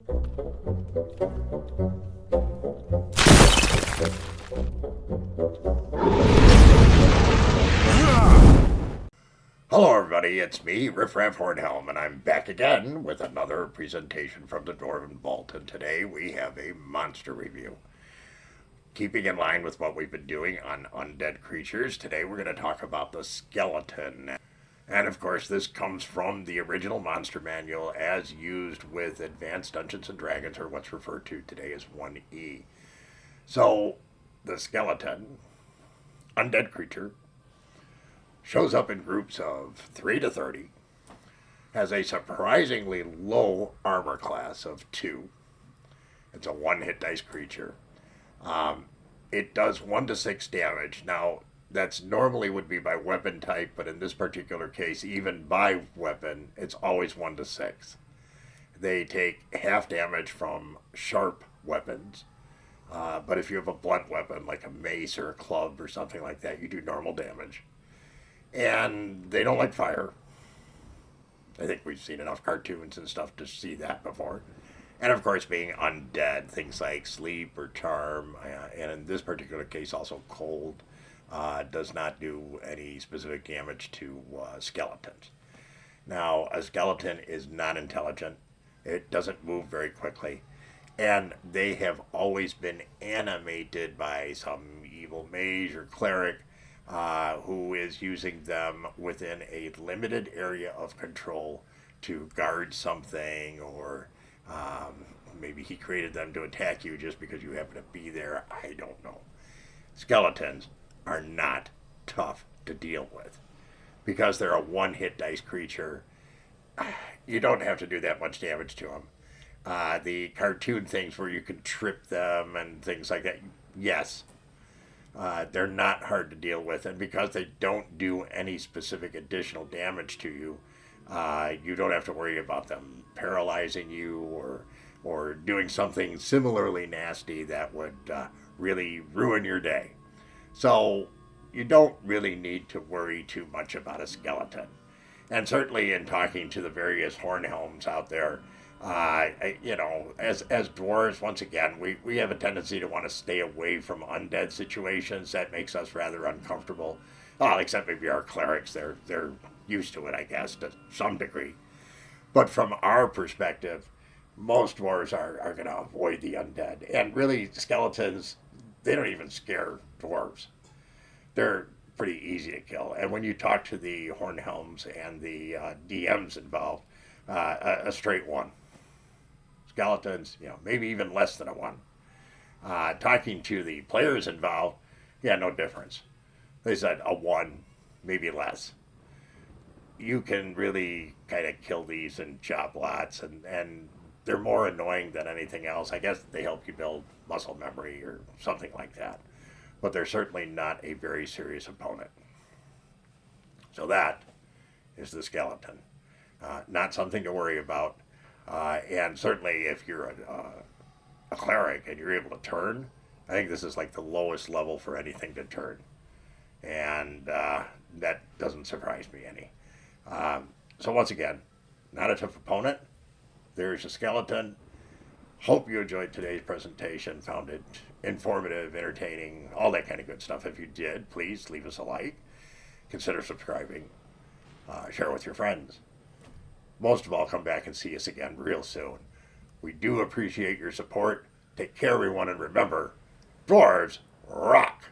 Hello everybody, it's me, Riffraff Hornhelm, and I'm back again with another presentation from the Dwarven Vault, and today we have a monster review. Keeping in line with what we've been doing on undead creatures, today we're going to talk about the skeleton. And of course this comes from the original monster manual as used with Advanced Dungeons & Dragons, or what's referred to today as 1E. So, the skeleton, undead creature, shows up in groups of 3 to 30, has a surprisingly low armor class of 2. It's a 1-hit dice creature. It does 1 to 6 damage. Now, that's normally would be by weapon type, but in this particular case, even by weapon, it's always 1 to 6. They take half damage from sharp weapons, but if you have a blunt weapon like a mace or a club or something like that, you do normal damage. And they don't like fire. I think we've seen enough cartoons and stuff to see that before. And of course, being undead, things like sleep or charm, and in this particular case, also cold, does not do any specific damage to skeletons. Now, a skeleton is not intelligent. It doesn't move very quickly. And they have always been animated by some evil mage or cleric who is using them within a limited area of control to guard something, or maybe he created them to attack you just because you happen to be there. I don't know. Skeletons are not tough to deal with because they're a 1-hit dice creature. You don't have to do that much damage to them. The cartoon things where you can trip them and things like that, yes. They're not hard to deal with, and because they don't do any specific additional damage to you, you don't have to worry about them paralyzing you or doing something similarly nasty that would really ruin your day. So you don't really need to worry too much about a skeleton. And certainly in talking to the various Hornhelms out there, as dwarves, once again, we have a tendency to want to stay away from undead situations. That makes us rather uncomfortable. Except maybe our clerics, they're used to it, I guess, to some degree. But from our perspective, most dwarves are going to avoid the undead. And really, skeletons, they don't even scare dwarves. They're pretty easy to kill. And when you talk to the Hornhelms and the DMs involved, a straight 1. Skeletons, maybe even less than a 1. Talking to the players involved, no difference. They said a 1, maybe less. You can really kind of kill these in job lots, and they're more annoying than anything else. I guess they help you build muscle memory or something like that. But they're certainly not a very serious opponent. So that is the skeleton. Not something to worry about. And certainly if you're a cleric and you're able to turn, I think this is like the lowest level for anything to turn. And that doesn't surprise me any. So once again, not a tough opponent. There's a skeleton. Hope you enjoyed today's presentation, found it informative, entertaining, all that kind of good stuff. If you did, please leave us a like. Consider subscribing. Share with your friends. Most of all, come back and see us again real soon. We do appreciate your support. Take care, everyone, and remember, dwarves rock!